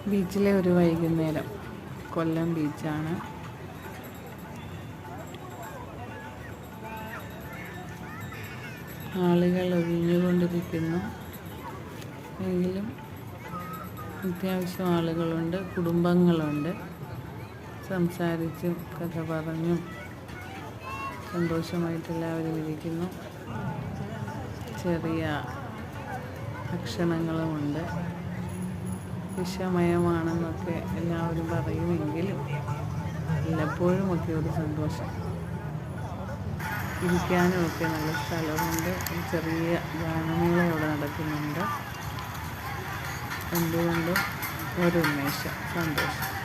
ബീച്ചിലെ ഒരു വൈകുന്നേരം. കൊല്ലം ബീച്ചാണ്. ആളുകൾ ഒഴിഞ്ഞുകൊണ്ടിരിക്കുന്നു. എങ്കിലും അത്യാവശ്യം ആളുകളുണ്ട്, കുടുംബങ്ങളുണ്ട്. സംസാരിച്ചും കഥ പറഞ്ഞും സന്തോഷമായിട്ട് എല്ലാവരും ഇരിക്കുന്നു. ചെറിയ ഭക്ഷണങ്ങളുമുണ്ട്. വിഷമയമാണെന്നൊക്കെ എല്ലാവരും പറയുമെങ്കിലും വല്ലപ്പോഴുമൊക്കെ ഒരു സന്തോഷം. ഇരിക്കാനുമൊക്കെ നല്ല സ്ഥലമുണ്ട്. ഒരു ചെറിയ ഗാനമേള അവിടെ നടക്കുന്നുണ്ട്. എന്തുകൊണ്ടും ഒരു ഉന്മേഷം, സന്തോഷം.